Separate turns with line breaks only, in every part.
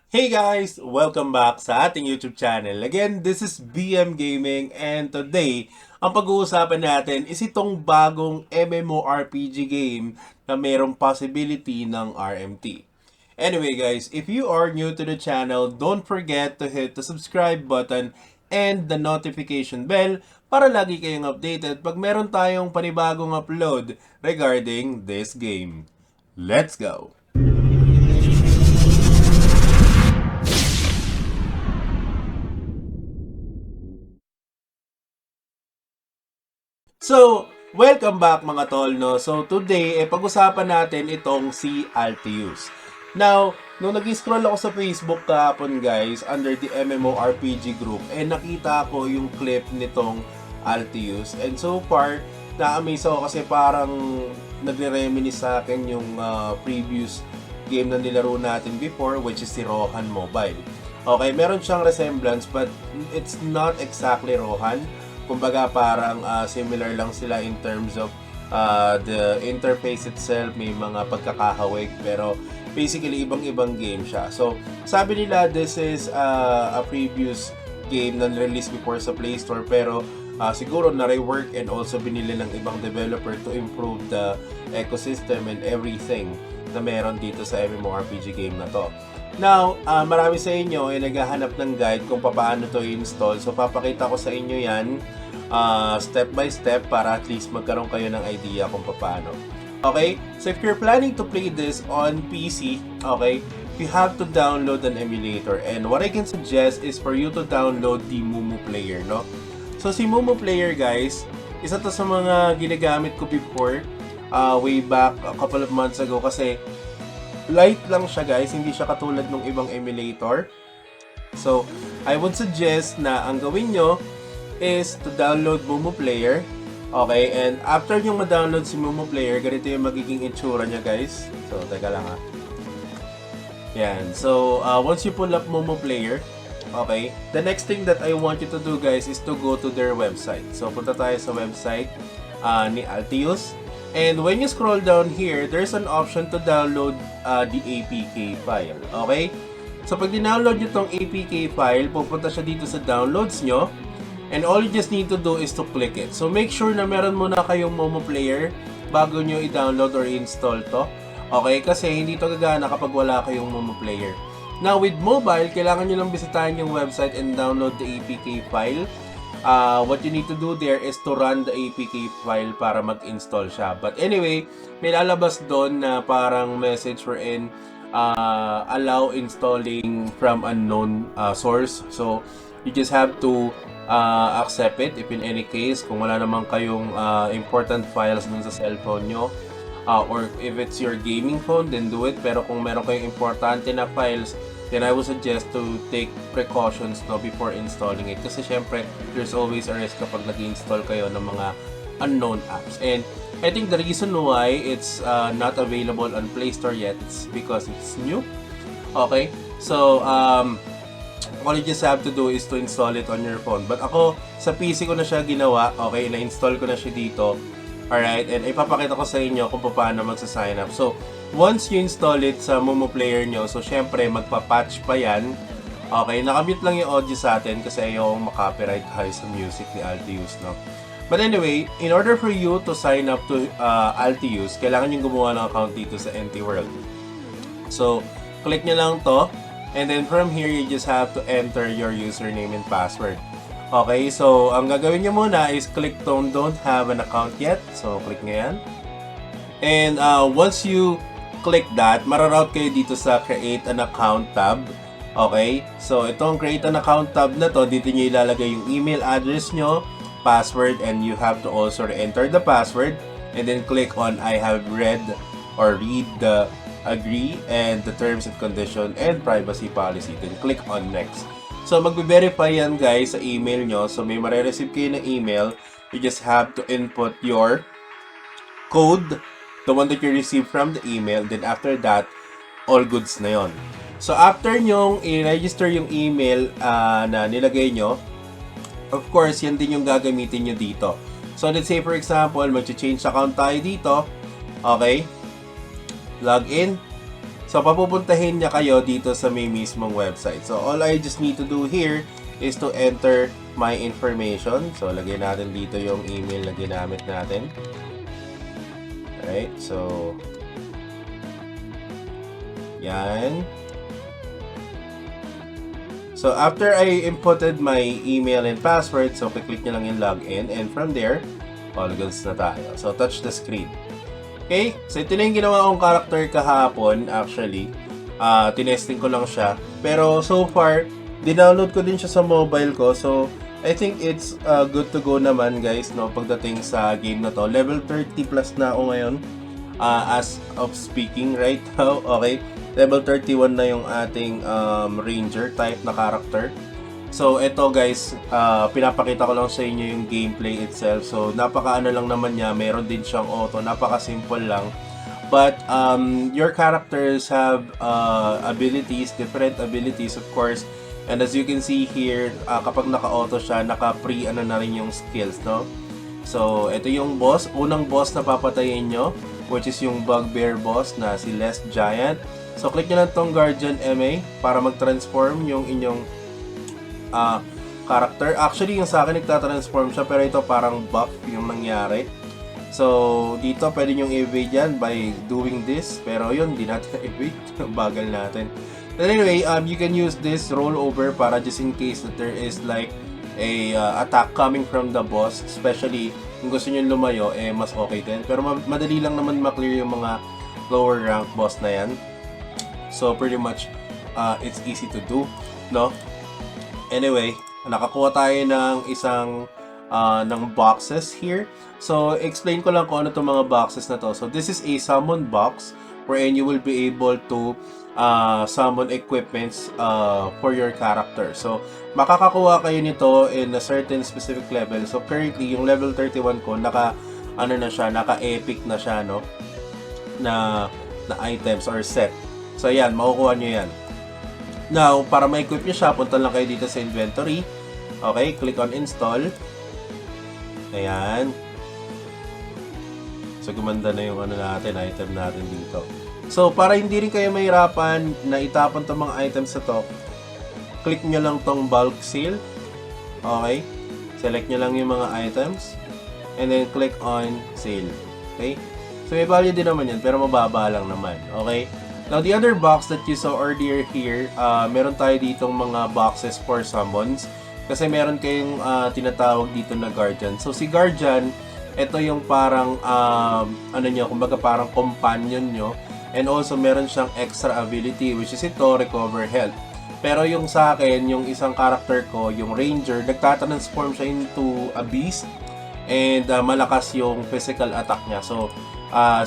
Hey guys! Welcome back sa ating YouTube channel. Again, this is BM Gaming and today, ang pag-uusapan natin is itong bagong MMORPG game na mayroong possibility ng RMT. Anyway guys, if you are new to the channel, don't forget to hit the subscribe button and the notification bell para lagi kayong updated pag meron tayong panibagong upload regarding this game. Let's go! So, welcome back mga tol, no? So, today, pag-usapan natin itong si Altius. Now, nung nag-scroll ako sa Facebook kahapon, guys, under the MMORPG group, nakita ko yung clip nitong Altius. And so far, na-amaze ako kasi parang nagre-reminisce sa akin yung previous game na nilaro natin before, which is si Rohan Mobile. Okay, meron siyang resemblance, but it's not exactly Rohan. Kumbaga parang similar lang sila in terms of the interface itself, may mga pagkakahawig, pero basically ibang-ibang game siya. So, sabi nila this is a previous game na released before sa Play Store, pero siguro na-rework and also binili ng ibang developer to improve the ecosystem and everything na meron dito sa MMORPG game na to. Now, marami sa inyo ay naghahanap ng guide kung paano to install. So, papakita ko sa inyo yan step by step para at least magkaroon kayo ng idea kung paano. Okay? So, if you're planning to play this on PC, okay, you have to download an emulator. And what I can suggest is for you to download the Mumu Player, no? So, si Mumu Player, guys, isa to sa mga ginagamit ko before, way back a couple of months ago kasi light lang siya, guys, hindi siya katulad ng ibang emulator. So, I would suggest na ang gawin nyo is to download Mumu Player. Okay, and after nyo ma-download si Mumu Player, ganito yung magiging itsura niya, guys. So, teka lang ha. Yan. So, once you pull up Mumu Player, okay, the next thing that I want you to do, guys, is to go to their website. So, punta tayo sa website ni Altius. And when you scroll down here, there's an option to download the APK file. Okay? So, pag dinownload nyo tong APK file, pupunta siya dito sa downloads nyo. And all you just need to do is to click it. So, make sure na meron muna kayong Momo Player bago nyo i-download or i-install to. Okay? Kasi hindi to gagana kapag wala kayong Momo Player. Now, with mobile, kailangan nyo lang bisitahin yung website and download the APK file. What you need to do there is to run the APK file para mag-install siya. But anyway, may lalabas doon na parang message wherein allow installing from unknown source. So, you just have to accept it if in any case kung wala naman kayong important files dun sa cellphone nyo, or if it's your gaming phone, then do it. Pero kung meron kayong importante na files, then I would suggest to take precautions before installing it. Kasi syempre, there's always a risk kapag nag-install kayo ng mga unknown apps. And I think the reason why it's not available on Play Store yet is because it's new. Okay? So, all you just have to do is to install it on your phone. But ako, sa PC ko na siya ginawa. Okay? Na-install ko na siya dito. Alright? And ipapakita ko sa inyo kung paano magsa-sign up. So, once you install it sa Momo Player nyo, so syempre magpa-patch pa yan. Okay, nakamute lang yung audio sa atin kasi ayokong makopyright tayo sa music ni Altius, no? But anyway, in order for you to sign up to Altius, kailangan yung gumawa ng account dito sa NT World. So, click nyo lang to. And then from here, you just have to enter your username and password. Okay, so ang gagawin nyo muna is click don't have an account yet. So, click nyo yan. And once you click that, mararoute kayo dito sa Create an Account tab. Okay? So, itong Create an Account tab na to, dito nyo ilalagay yung email address nyo, password, and you have to also enter the password. And then click on I have read or read the agree and the terms and condition and privacy policy. Then click on next. So, magbe-verify yan guys sa email nyo. So, may marireceive kayo ng email. You just have to input your code, the one that you receive from the email. Then after that, all goods na yon. So after nyong i-register yung email na nilagay nyo, of course, yan din yung gagamitin nyo dito. So let's say for example, mag-change account tayo dito. Okay? Log in. So, papupuntahin niya kayo dito sa may mismong website. So, all I just need to do here is to enter my information. So, lagay natin dito yung email na ginamit natin. Alright, so yan. So, after I inputted my email and password, so click nyo lang yung login, and from there, all goods na tayo. So, touch the screen. Okay? So, ito na yung ginawa kong character kahapon, actually. Tinesting ko lang siya. Pero, so far, dinownload ko din siya sa mobile ko. So, I think it's good to go naman, guys, no? Pagdating sa game na to. Level 30 plus na ako ngayon. As of speaking right now. Okay? Level 31 na yung ating ranger type na character. So, ito guys, pinapakita ko lang sa inyo yung gameplay itself. So, napaka-ano lang naman niya. Meron din siyang auto. Napaka-simple lang. But, your characters have abilities, different abilities of course. And as you can see here, kapag naka-auto siya, naka-pre ano na rin yung skills, no? So, ito yung boss. Unang boss na papatayin nyo, which is yung bugbear boss na si Les Giant. So, click nyo lang tong Guardian MA para mag-transform yung inyong character. Actually, yung sa akin nagtatransform siya, pero ito parang buff yung nangyari. So, dito pwede nyong evade yan by doing this. Pero yun, di natin na-evade. Bagal natin. But anyway, you can use this rollover para just in case that there is like a attack coming from the boss. Especially, kung gusto nyo lumayo, mas okay din. Pero madali lang naman ma-clear yung mga lower rank boss na yan. So, pretty much, it's easy to do, no? Anyway, nakakuha tayo ng isang ng boxes here. So, explain ko lang kung ano itong mga boxes na to. So, this is a summon box wherein you will be able to summon equipments for your character. So, makakakuha kayo nito in a certain specific level. So, currently, yung level 31 ko, naka-epic na siya, no? Na items or set. So, ayan, makukuha nyo yan. Now, para ma-equip nyo siya, punta lang kayo dito sa inventory. Okay, click on install. Ayan. So, gumanda na yung item natin dito. So, para hindi rin kayo mahirapan na itapon itong mga items na to, click nyo lang tong bulk sale. Okay? Select nyo lang yung mga items. And then, click on sale. Okay? So, may value din naman yan, pero mababa lang naman. Okay? Now, the other box that you saw earlier here, meron tayo ditong mga boxes for summons. Kasi meron kayong tinatawag dito na Guardian. So, si Guardian, ito yung parang, kumbaga parang companion nyo. And also, meron siyang extra ability, which is ito, recover health. Pero yung sa akin, yung isang character ko, yung Ranger, nagtatransform siya into a beast. And malakas yung physical attack niya. So,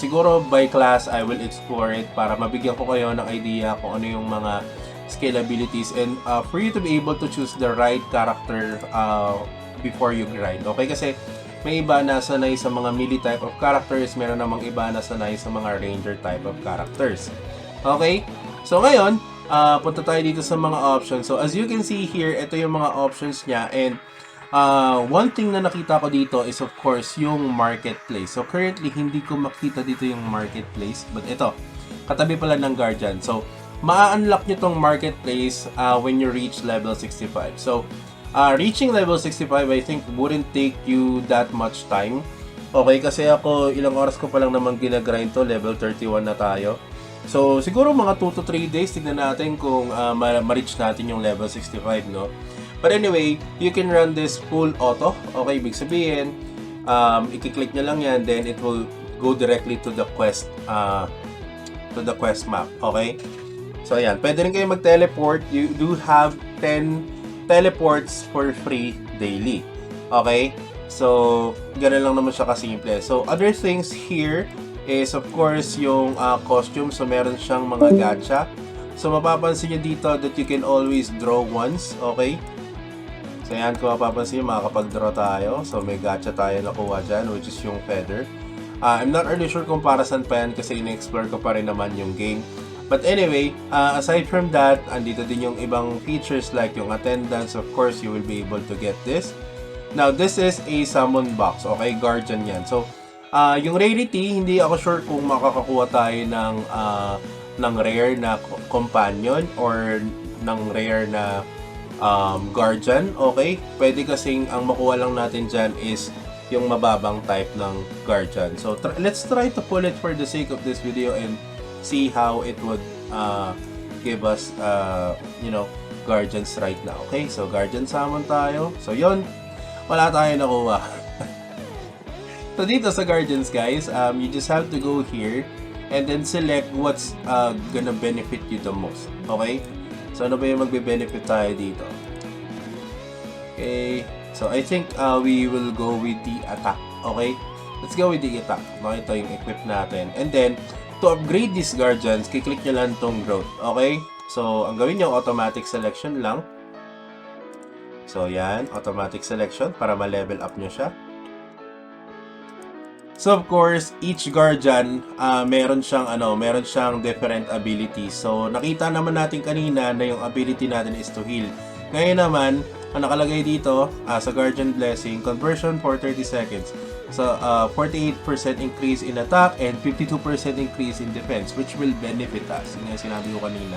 siguro by class, I will explore it para mabigyan ko kayo ng idea kung ano yung mga skill abilities and for you to be able to choose the right character before you grind. Okay, kasi may iba na sanay sa mga melee type of characters, meron namang iba na sanay sa mga ranger type of characters. Okay, so ngayon, punta tayo dito sa mga options. So as you can see here, ito yung mga options niya, and one thing na nakita ko dito is of course yung marketplace. So currently, hindi ko makita dito yung marketplace, but ito, katabi pala ng Guardian. So ma-unlock nyo tong marketplace when you reach level 65. So, reaching level 65, I think, wouldn't take you that much time. Okay, kasi ako, ilang oras ko pa lang naman ginagrind to, level 31 na tayo. So, siguro mga 2 to 3 days, tignan natin kung ma-reach natin yung level 65, no? But anyway, you can run this full auto. Okay, ibig sabihin, i-click nyo lang yan, then it will go directly to the quest map. Okay? So, ayan. Pwede rin kayo mag-teleport. You do have 10 teleports for free daily. Okay? So, ganun lang naman siya kasimple. So, other things here is, of course, yung costume. So, meron siyang mga gacha. So, mapapansin nyo dito that you can always draw once. Okay? So, ayan. Kung mapapansin nyo, makakapag-draw tayo. So, may gacha tayo nakuha dyan, which is yung feather. I'm not really sure kung para saan pa yan kasi in-explore ko pa rin naman yung game. But anyway, aside from that, andito din yung ibang features like yung attendance. Of course, you will be able to get this. Now, this is a summon box. Okay, Guardian yan. So, yung rarity, hindi ako sure kung makakakuha tayo ng ng rare na companion or ng rare na guardian, okay? Pwede kasing ang makuha lang natin dyan is yung mababang type ng guardian. So, let's try to pull it for the sake of this video and see how it would give us, guardians right now. Okay, so guardian summon tayo. So, yon, wala tayo nakuha. So, dito sa guardians, guys, you just have to go here and then select what's gonna benefit you the most. Okay? So, ano ba yung magbe-benefit tayo dito? Okay. So, I think we will go with the attack. Okay? Let's go with the attack. Ito yung equip natin. And then, to upgrade these guardians, kiklik nyo lang tong growth. Okay? So, ang gawin nyo, automatic selection lang. So, yan. Automatic selection para ma-level up nyo siya. So of course, each guardian meron siyang different abilities. So nakita naman natin kanina na yung ability natin is to heal. Ngayon naman, ang nakalagay dito sa Guardian Blessing, conversion for 30 seconds. So 48% increase in attack and 52% increase in defense, which will benefit us. Yung sinabi ko kanina.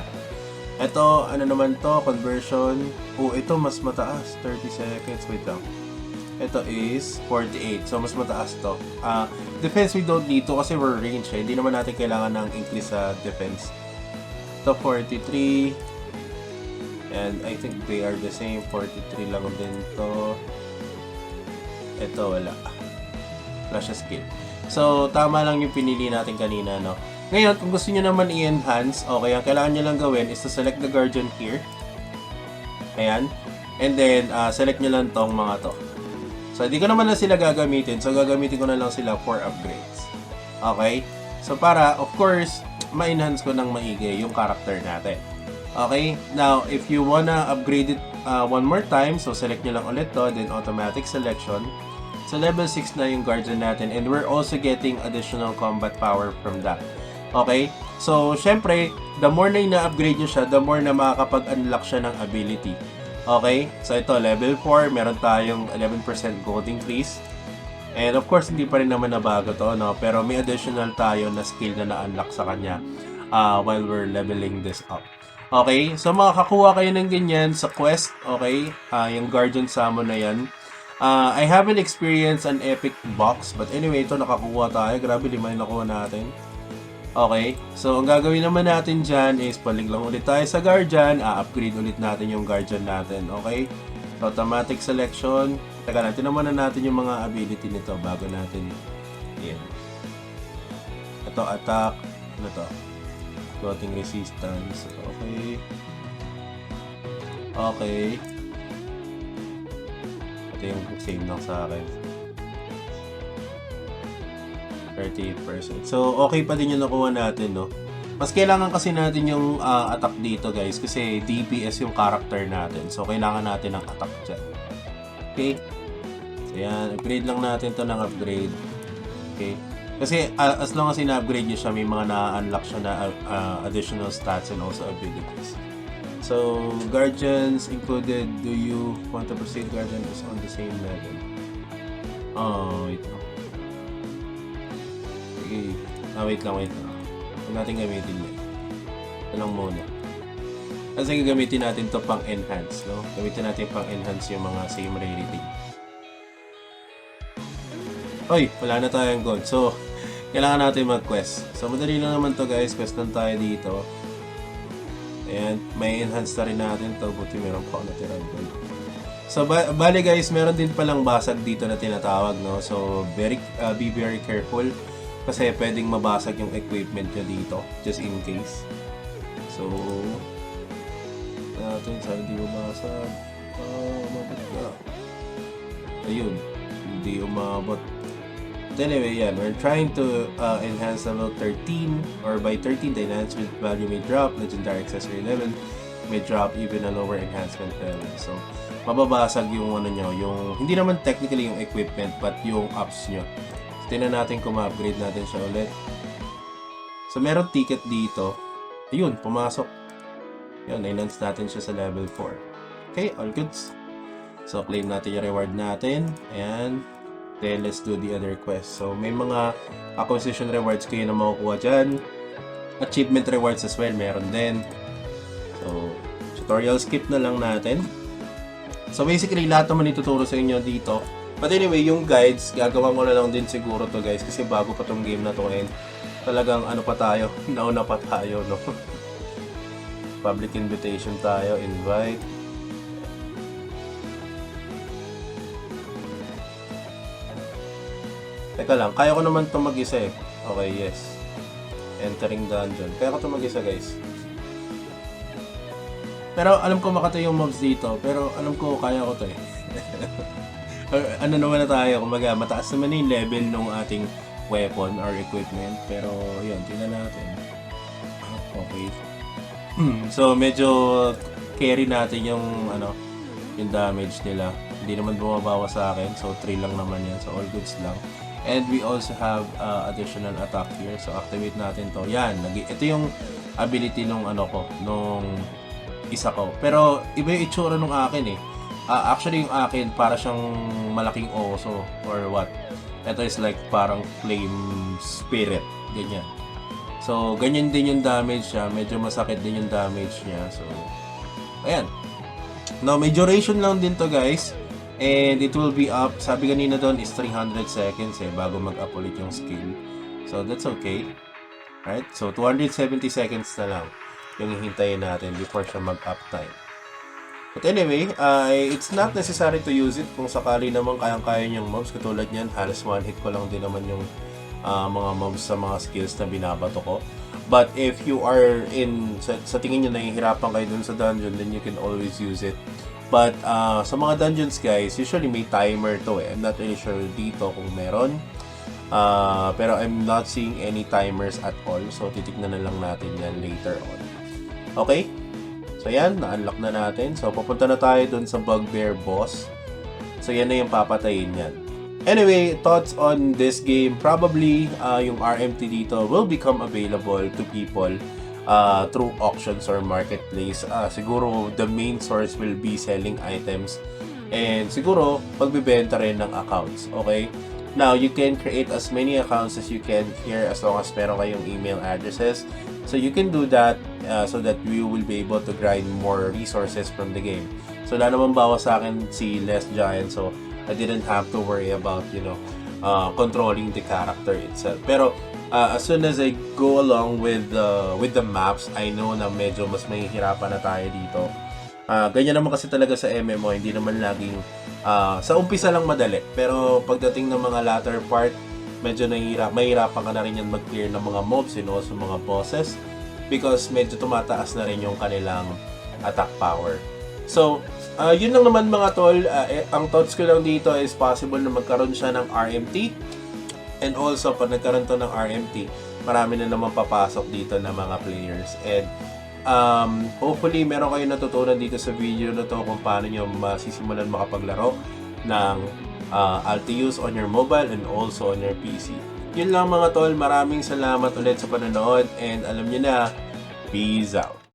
Ito, ano naman to, conversion. Ito mas mataas, 30 seconds. Wait lang. Ito is 48. So, mas mataas to. Defense, we don't need to kasi we're range. Hindi naman natin kailangan ng increase sa defense. Ito, 43. And I think they are the same. 43 lang din to. Ito, wala. Wala siya skill. So, tama lang yung pinili natin kanina, no? Ngayon, kung gusto nyo naman i-enhance, okay, ang kailangan nyo lang gawin is to select the Guardian here. Ayan. And then, select nyo lang tong mga to. So, hindi ko naman na sila gagamitin. So, gagamitin ko na lang sila for upgrades. Okay? So, para, of course, ma-enhance ko ng maigi yung character natin. Okay? Now, if you wanna upgrade it one more time, so select nyo lang ulit to, then automatic selection. So, level 6 na yung Guardian natin. And we're also getting additional combat power from that. Okay? So, syempre, the more na ina-upgrade nyo siya, the more na makakapag-unlock siya ng ability. Okay, so ito, level 4, meron tayong 11% gold increase. And of course, hindi pa rin naman nabago to, no? Pero may additional tayo na skill na na-unlock sa kanya while we're leveling this up. Okay, so makakakuha kayo ng ganyan sa quest, okay? Yung Guardian Summon na yan. I haven't experienced an epic box, but anyway, ito nakakuha tayo. Grabe, 5 yung nakuha natin. Okay, so ang gagawin naman natin dyan is palig lang ulit tayo sa Guardian, upgrade ulit natin yung Guardian natin, okay? So, automatic selection. Teka lang, tinaman na natin yung mga ability nito bago natin yan. Ito, attack. Ano to? Floating resistance. Okay. Okay. Ito yung same lang sa akin. 38%. So, okay pa din yung nakuha natin, no? Mas kailangan kasi natin yung attack dito, guys. Kasi DPS yung character natin. So, kailangan natin ng attack dyan. Okay? So, yan. Upgrade lang natin to ng upgrade. Okay? Kasi, as long as ina-upgrade nyo siya, may mga na-unlock siya na additional stats and also abilities. So, Guardians included. Do you want to proceed? Guardian is on the same level. Oh, wait lang. Wait lang. Huwag natin gamitin yun. Ito lang muna. Kasi gagamitin natin to pang enhance, no? Gamitin natin pang enhance yung mga same rarity. Oy, wala na tayong gold. So, kailangan natin mag-quest. So, madali lang naman to, guys. Quest lang tayo dito. Ayan, may enhance na rin natin to. Buti meron pa ako natirang gold. So, bali guys, meron din palang basag dito na tinatawag, no? So, be very careful. Kasi pwedeng mabasag yung equipment nyo dito, just in case. So, natin, sana hindi mabasag. Umabot ka. Ayun, hindi umabot. But anyway, yan, we're trying to enhance level 13, or by 13, the enhancement value may drop, legendary accessory level may drop, even a lower enhancement level. So, mababasag yung ano nyo, yung, hindi naman technically yung equipment, but yung ups nyo. Tingnan natin kung ma-upgrade natin siya ulit. So, meron ticket dito. Ayun, pumasok. Yun, enhance natin siya sa level 4. Okay, all goods. So, claim natin yung reward natin. Ayan. Then, let's do the other quest. So, may mga acquisition rewards kayo na makukuha dyan. Achievement rewards as well, meron din. So, tutorial skip na lang natin. So, basically, lahat naman ituturo sa inyo dito. But anyway, yung guides, gagawa ko na lang din siguro to guys, kasi bago pa tong game na to and talagang ano pa tayo, nauna pa tayo, no? Public invitation tayo, invite. Teka lang, kaya ko naman to mag-isa eh. Okay, yes. Entering dungeon. Kaya ko to mag-isa guys. Pero alam ko makatayo yung mobs dito, pero alam ko kaya ko to eh. Ano naman na tayo, kumbaga mataas naman yung level ng ating weapon or equipment, pero yun, tingnan natin. Okay. So medyo carry natin yung ano, yung damage nila. Hindi naman bumabawa sa akin, so 3 lang naman yan, so all goods lang. And we also have additional attack here, so activate natin to. Yan, ito yung ability nung ano ko, nung isa ko. Pero iba yung itsura nung akin eh. Actually yung akin para siyang malaking oso or what. Ito is like parang flame spirit, ganyan. So ganyan din yung damage niya, medyo masakit din yung damage niya. So ayan. Now may duration lang din to guys. And it will be up, sabi kanina doon is 300 seconds eh bago mag-up ulit yung skill. So that's okay. Right? So 270 seconds na lang yung hihintayin natin before siya mag-up time. But anyway, it's not necessary to use it kung sakali naman kayang-kaya niyang mobs. Katulad niyan, halos one hit ko lang din naman yung mga mobs sa mga skills na binabato ko. But if you are sa tingin niyo nahihirapan kayo dun sa dungeon, then you can always use it. But sa mga dungeons guys, usually may timer to eh. I'm not really sure dito kung meron. Pero I'm not seeing any timers at all. So titignan na lang natin yan later on. Okay? So yan, na-unlock na natin. So papunta na tayo dun sa bugbear boss. So yan na yung papatayin yan. Anyway, thoughts on this game. Probably yung RMT dito will become available to people through auctions or marketplace. Siguro the main source will be selling items and siguro pagbebenta rin ng accounts. Okay? Now, you can create as many accounts as you can here as long as meron kayong email addresses. So you can do that so that you will be able to grind more resources from the game. So wala naman bawas sa akin si Less Giant, so I didn't have to worry about, controlling the character itself. Pero as soon as I go along with the maps, I know na medyo mas mahihirapan na tayo dito. Ganyan naman kasi talaga sa MMO, hindi naman laging sa umpisa lang madali. Pero pagdating ng mga latter part, medyo mahirapan ka na rin yan mag-clear ng mga mobs and also mga bosses because medyo tumataas na rin yung kanilang attack power. So, yun lang naman mga tol. Ang thoughts ko lang dito is possible na magkaroon siya ng RMT. And also, pag nagkaroon to ng RMT, marami na naman papasok dito na mga players. And hopefully, meron kayo natutunan dito sa video na to kung paano nyo masisimulan makapaglaro ng Altius on your mobile and also on your PC. Yun lang mga tol. Maraming salamat ulit sa panonood. And alam nyo na, peace out.